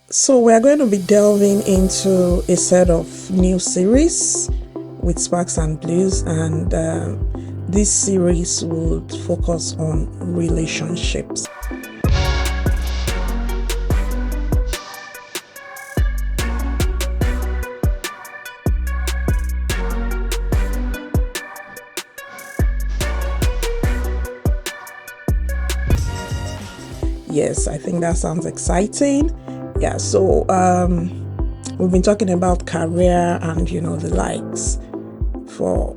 So we're going to be delving into a set of new series with Sparks and Blues, and this series will focus on relationships. Yes, I think that sounds exciting. Yeah, so we've been talking about career and the likes for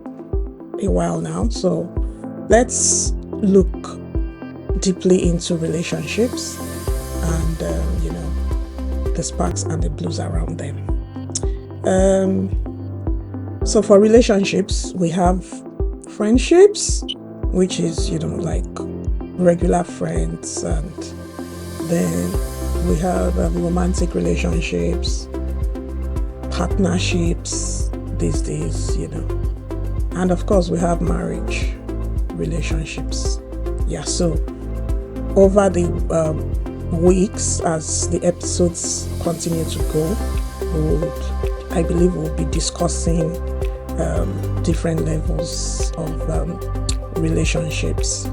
a while now. So let's look deeply into relationships and the sparks and the blues around them. So for relationships, we have friendships, which is like regular friends, and then we have romantic relationships, partnerships these days, and of course we have marriage relationships. Yeah, so over the weeks, as the episodes continue to go, I believe we'll be discussing different levels of relationships.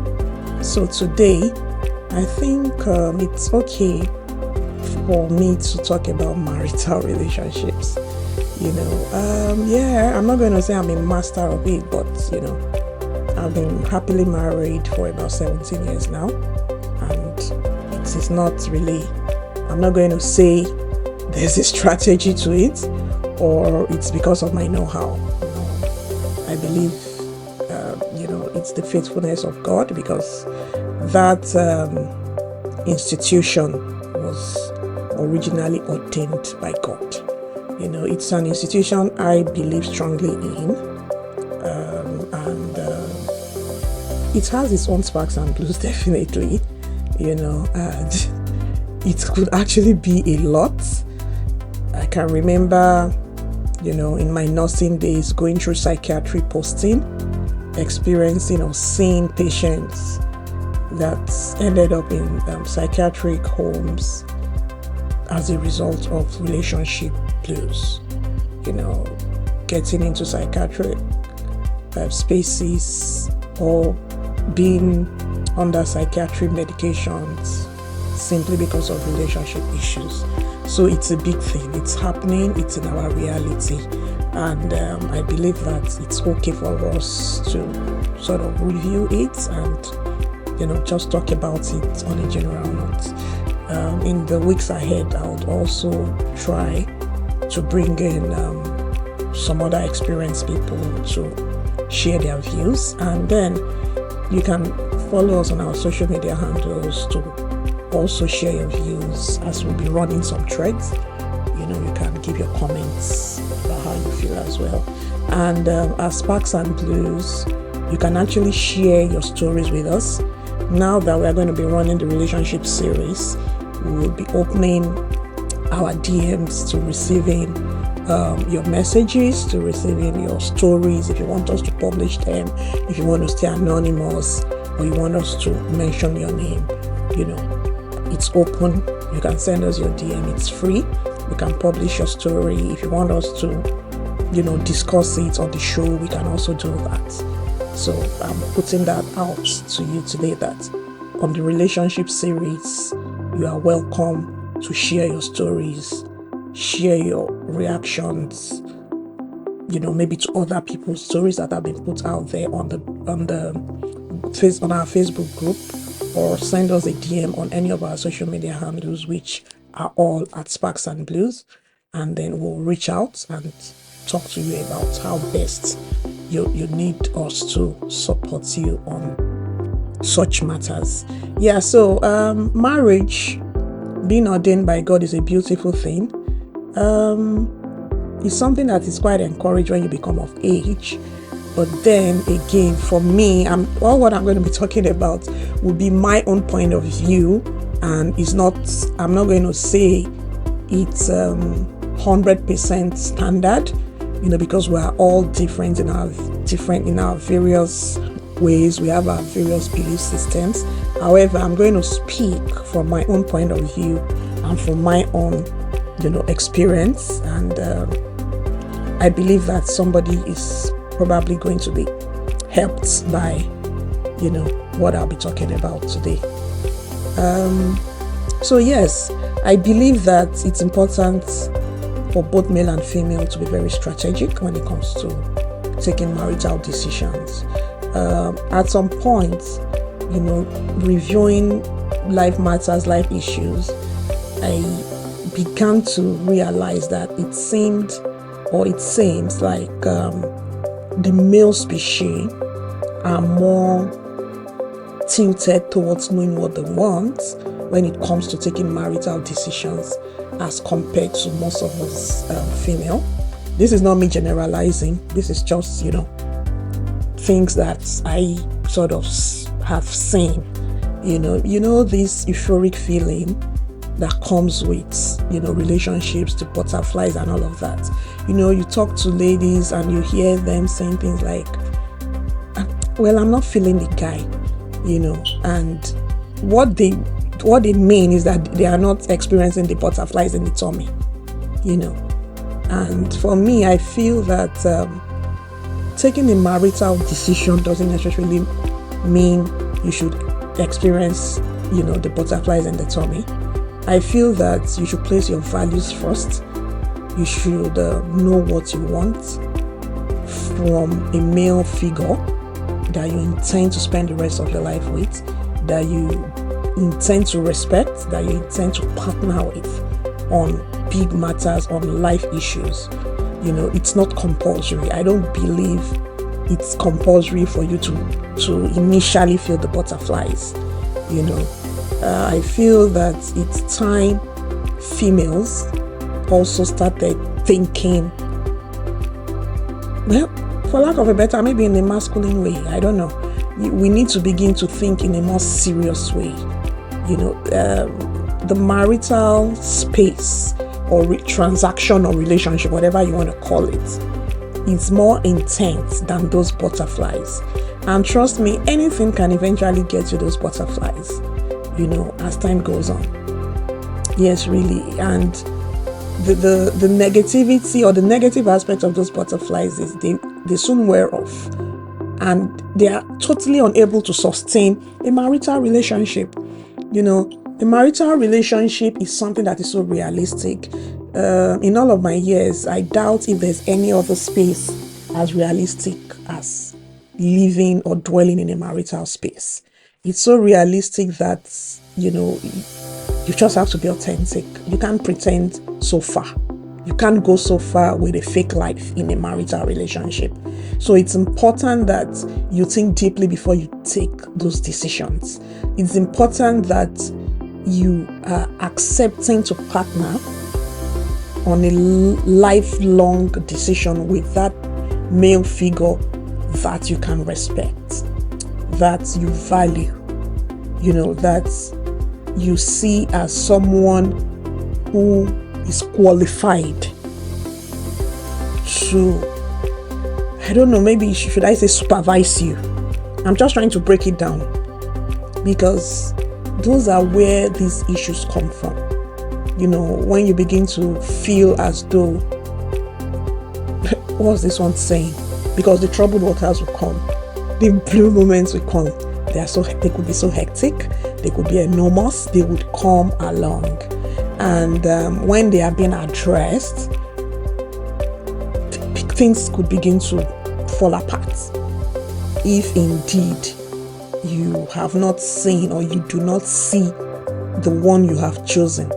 So today, I think it's okay for me to talk about marital relationships. I'm not going to say I'm a master of it, but I've been happily married for about 17 years now, and it is not really, I'm not going to say there's a strategy to it or it's because of my know-how. I believe it's the faithfulness of God, because that institution was originally ordained by God. It's an institution I believe strongly in, and it has its own sparks and blues, definitely, and it could actually be a lot. I can remember, in my nursing days, going through psychiatry posting, experiencing or seeing patients that ended up in psychiatric homes as a result of relationship blues. Getting into psychiatric spaces or being under psychiatric medications simply because of relationship issues. So it's a big thing. It's happening. It's in our reality. And I believe that it's okay for us to sort of review it and, just talk about it on a general note. In the weeks ahead, I would also try to bring in some other experienced people to share their views. And then you can follow us on our social media handles to also share your views, as we'll be running some threads. You can give your comments about how you feel as well. And as Sparks and Blues, you can actually share your stories with us. Now that we're going to be running the relationship series, we will be opening our DMs to receiving your messages, to receiving your stories. If you want us to publish them, if you want to stay anonymous, or you want us to mention your name, it's open. You can send us your DM. It's free. We can publish your story. If you want us to, discuss it on the show, we can also do that. So I'm putting that out to you today, that on the relationship series, you are welcome to share your stories, share your reactions, maybe to other people's stories that have been put out there on our Facebook group, or send us a DM on any of our social media handles, which are all at Sparks and Blues, and then we'll reach out and talk to you about how best you need us to support you on such matters. Yeah, so marriage, being ordained by God, is a beautiful thing. It's something that is quite encouraged when you become of age. But then again, for me, what I'm going to be talking about will be my own point of view, and I'm not going to say it's 100% standard, because we are all different in our various ways. We have our various belief systems. However, I'm going to speak from my own point of view and from my own experience, and I believe that somebody is probably going to be helped by what I'll be talking about today. So yes, I believe that it's important for both male and female to be very strategic when it comes to taking marital decisions. At some point, reviewing life matters, life issues, I began to realize that it seems like the male species are more tilted towards knowing what they want when it comes to taking marital decisions as compared to most of us female. This is not me generalizing. This is just, things that I sort of have seen. This euphoric feeling that comes with, relationships, the butterflies and all of that. You talk to ladies and you hear them saying things like, well, I'm not feeling the guy, and what they mean is that they are not experiencing the butterflies in the tummy, And for me, I feel that taking a marital decision doesn't necessarily mean you should experience, the butterflies in the tummy. I feel that you should place your values first. You should know what you want from a male figure that you intend to spend the rest of your life with, that you intend to respect, that you intend to partner with on big matters, on life issues. It's not compulsory. I don't believe it's compulsory for you to initially feel the butterflies. I feel that it's time females also started thinking, well, for lack of a better, maybe in a masculine way, I don't know. We need to begin to think in a more serious way. The marital space or transaction or relationship, whatever you want to call it, is more intense than those butterflies. And trust me, anything can eventually get you those butterflies, as time goes on. Yes, really. And the negativity or the negative aspect of those butterflies is they soon wear off. And they are totally unable to sustain a marital relationship. A marital relationship is something that is so realistic. In all of my years, I doubt if there's any other space as realistic as living or dwelling in a marital space. It's so realistic that, you just have to be authentic. You can't pretend so far. You can't go so far with a fake life in a marital relationship. So it's important that you think deeply before you take those decisions. It's important that you are accepting to partner on a lifelong decision with that male figure that you can respect, that you value, that you see as someone who is qualified to, I don't know, maybe should I say supervise you? I'm just trying to break it down because those are where these issues come from. When you begin to feel as though, what's this one saying? Because the troubled waters will come, the blue moments will come. They could be so hectic, they could be enormous, they would come along. And when they are being addressed, things could begin to fall apart. If indeed you have not seen or you do not see the one you have chosen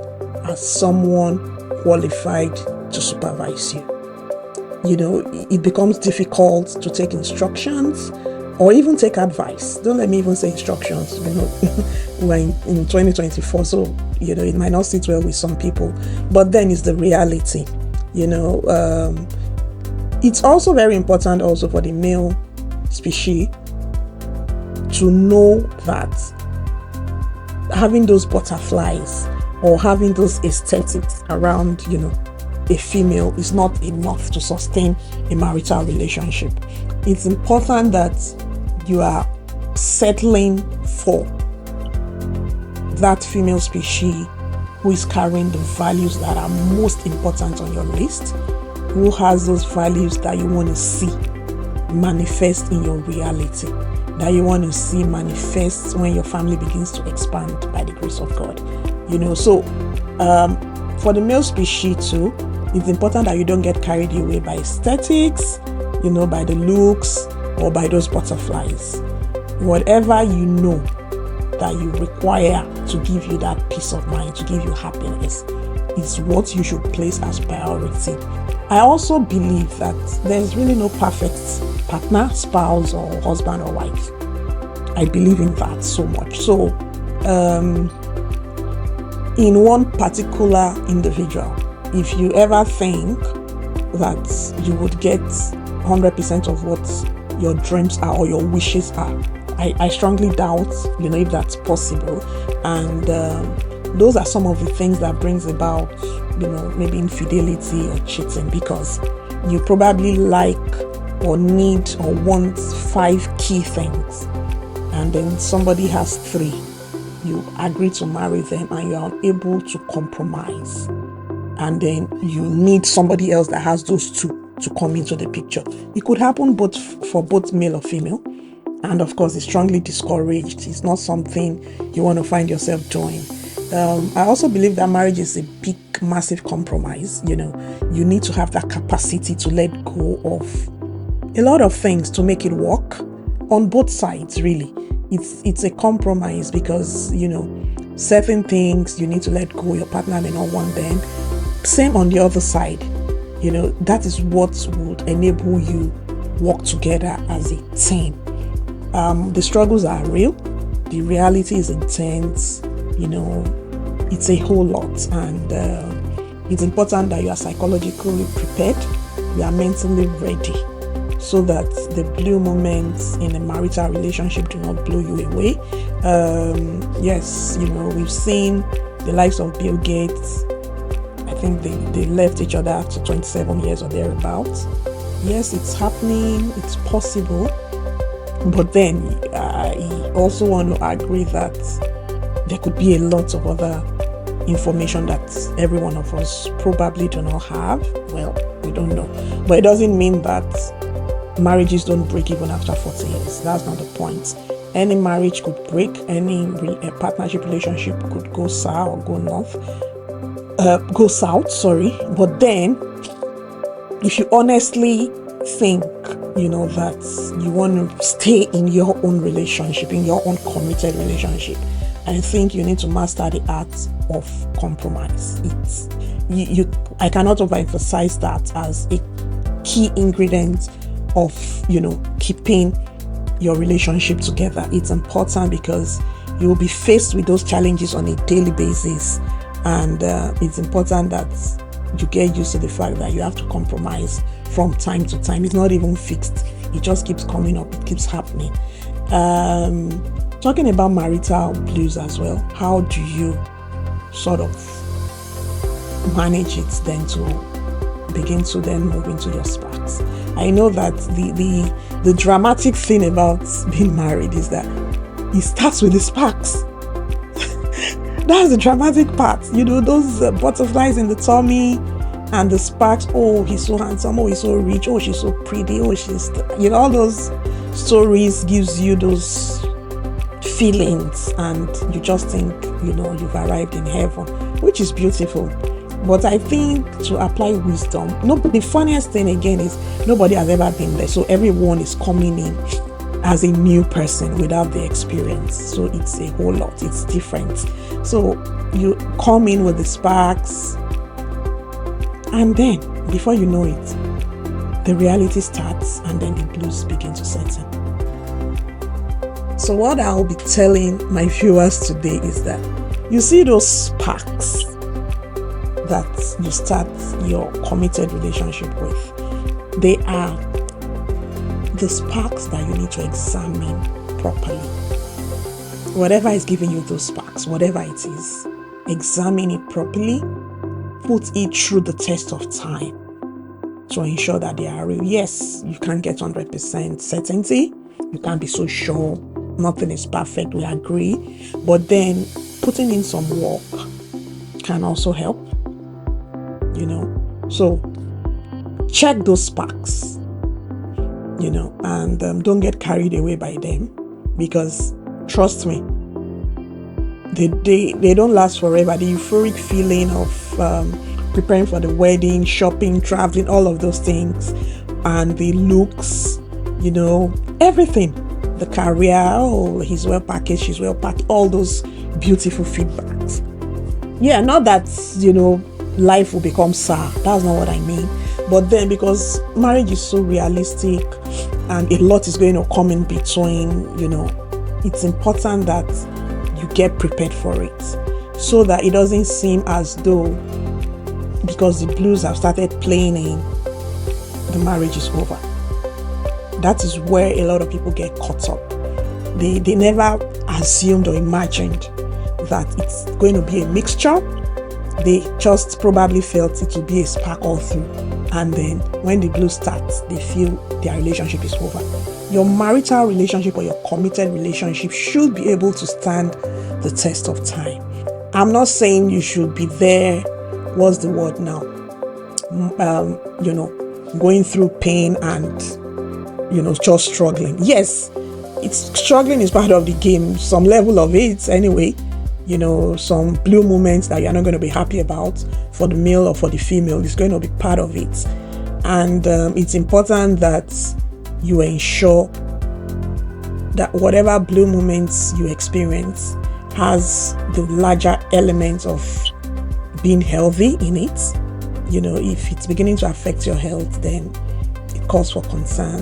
as someone qualified to supervise you. It becomes difficult to take instructions or even take advice. Don't let me even say instructions. We're in 2024, so it might not sit well with some people, but then it's the reality. It's also very important also for the male species to know that having those butterflies or having those aesthetics around, a female is not enough to sustain a marital relationship. It's important that you are settling for that female species who is carrying the values that are most important on your list, who has those values that you want to see manifest in your reality, that you want to see manifest when your family begins to expand by the grace of God. So for the male species too, it's important that you don't get carried away by aesthetics, by the looks or by those butterflies. Whatever you know that you require to give you that peace of mind, to give you happiness, is what you should place as priority. I also believe that there's really no perfect partner, spouse, or husband or wife. I believe in that so much. So, in one particular individual, if you ever think that you would get 100% of what your dreams are or your wishes are, I strongly doubt, if that's possible. And those are some of the things that brings about, maybe infidelity or cheating, because you probably like or need or want 5 key things, and then somebody has 3. You agree to marry them and you are unable to compromise, and then you need somebody else that has those 2 to come into the picture. It could happen for both male or female, and of course it's strongly discouraged. It's not something you want to find yourself doing. I also believe that marriage is a big, massive compromise. You need to have that capacity to let go of a lot of things to make it work on both sides. Really, it's a compromise because certain things you need to let go. Your partner may not want them. Same on the other side. That is what would enable you work together as a team. The struggles are real. The reality is intense. It's a whole lot, and it's important that you are psychologically prepared, you are mentally ready, so that the blue moments in a marital relationship do not blow you away. Yes, we've seen the likes of Bill Gates. I think they left each other after 27 years or thereabouts. Yes, it's happening, it's possible, but then I also want to agree that there could be a lot of other information that every one of us probably do not have. Well, we don't know. But it doesn't mean that marriages don't break even after 40 years. That's not the point. Any marriage could break. Any partnership relationship could go sour or go south, sorry. But then, if you honestly think, that you want to stay in your own relationship, in your own committed relationship, I think you need to master the art of compromise. I cannot overemphasize that as a key ingredient of, keeping your relationship together. It's important because you will be faced with those challenges on a daily basis, and it's important that you get used to the fact that you have to compromise from time to time. It's not even fixed. It just keeps coming up. It keeps happening. Talking about marital blues as well, how do you sort of manage it then to begin to then move into your sparks? I know that the dramatic thing about being married is that it starts with the sparks. That's the dramatic part. Those butterflies in the tummy and the sparks. Oh, he's so handsome. Oh, he's so rich. Oh, she's so pretty. Oh, she's... all those stories gives you those feelings, and you just think you've arrived in heaven, which is beautiful. But I think to apply wisdom, the funniest thing again is nobody has ever been there, so everyone is coming in as a new person without the experience. So it's a whole lot. It's different. So you come in with the sparks, and then before you know it, the reality starts, and then the blues begin to set in. So what I'll be telling my viewers today is that you see those sparks that you start your committed relationship with. They are the sparks that you need to examine properly. Whatever is giving you those sparks, whatever it is, examine it properly, put it through the test of time to ensure that they are real. Yes, you can't get 100% certainty. You can't be so sure. Nothing is perfect, we agree. But then putting in some work can also help, so check those sparks, and don't get carried away by them, because trust me, they don't last forever. The euphoric feeling of preparing for the wedding, shopping, traveling, all of those things, and the looks, everything, the career, oh, he's well packaged, she's well packed, all those beautiful feedbacks. Yeah, not that, life will become sad. That's not what I mean. But then, because marriage is so realistic and a lot is going to come in between, it's important that you get prepared for it, so that it doesn't seem as though because the blues have started playing in, the marriage is over. That is where a lot of people get caught up. They never assumed or imagined that it's going to be a mixture. They just probably felt it will be a spark all through. And then when the blues starts, they feel their relationship is over. Your marital relationship or your committed relationship should be able to stand the test of time. I'm not saying you should be there, what's the word now? Going through pain and, just struggling. Yes, struggling is part of the game, some level of it anyway. Some blue moments that you're not going to be happy about for the male or for the female is going to be part of it. And it's important that you ensure that whatever blue moments you experience has the larger element of being healthy in it. If it's beginning to affect your health, then it calls for concern.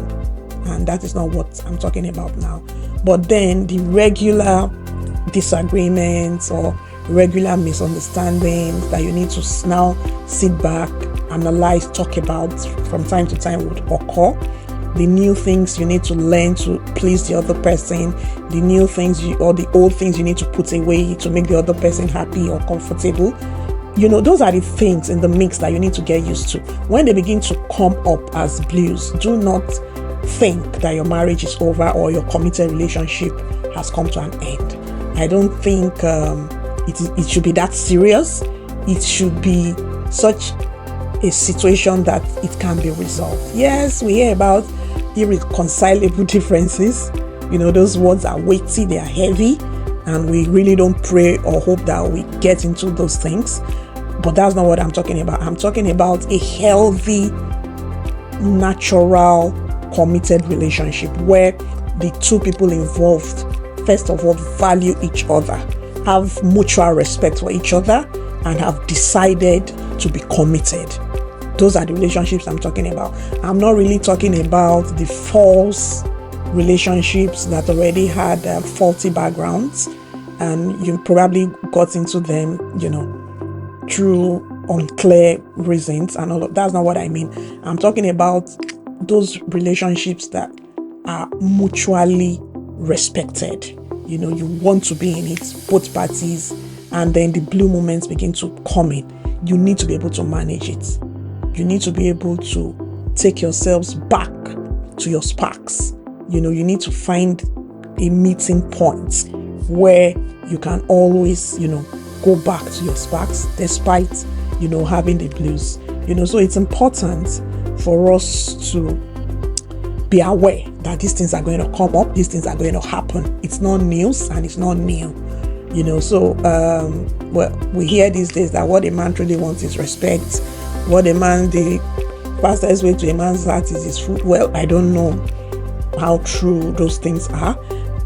And that is not what I'm talking about now. But then the regular disagreements or regular misunderstandings that you need to now sit back, analyze, talk about from time to time would occur. The new things you need to learn to please the other person, the new things or the old things you need to put away to make the other person happy or comfortable. Those are the things in the mix that you need to get used to. When they begin to come up as blues, do not think that your marriage is over or your committed relationship has come to an end. I don't think it should be that serious. It should be such a situation that it can be resolved. Yes, we hear about irreconcilable differences. Those words are weighty, they are heavy, and we really don't pray or hope that we get into those things. But that's not what I'm talking about. I'm talking about a healthy, natural, committed relationship where the two people involved, first of all, value each other, have mutual respect for each other, and have decided to be committed. Those are the relationships I'm talking about. I'm not really talking about the false relationships that already had faulty backgrounds, and you probably got into them, through unclear reasons and all of that's not what I mean. I'm talking about those relationships that are mutually respected. You want to be in it, both parties, and then the blue moments begin to come in. You need to be able to manage it. You need to be able to take yourselves back to your sparks. You need to find a meeting point where you can always, go back to your sparks despite, having the blues. So it's important for us to be aware that these things are going to come up, these things are going to happen. It's not news and it's not new. So we hear these days that what a man truly wants is respect. The fastest way to a man's heart is his food. Well, I don't know how true those things are,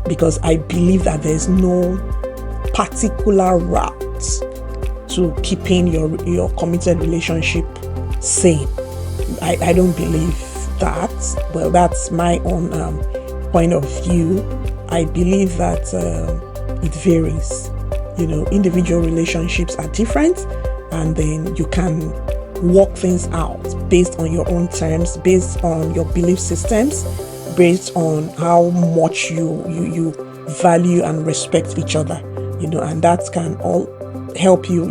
because I believe that there's no particular route to keeping your committed relationship sane. I don't believe that. Well, that's my own point of view. I believe that it varies. Individual relationships are different, and then you can work things out based on your own terms, based on your belief systems, based on how much you value and respect each other, and that can all help you,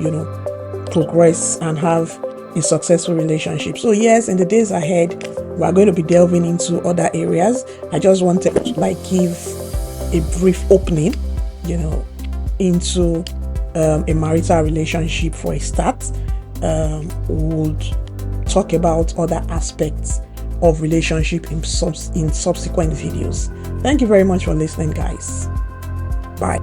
progress and have a successful relationship. So yes, in the days ahead, we are going to be delving into other areas. I just wanted to give a brief opening, into a marital relationship for a start. Would talk about other aspects of relationship in subsequent videos. Thank you very much for listening, guys. Bye.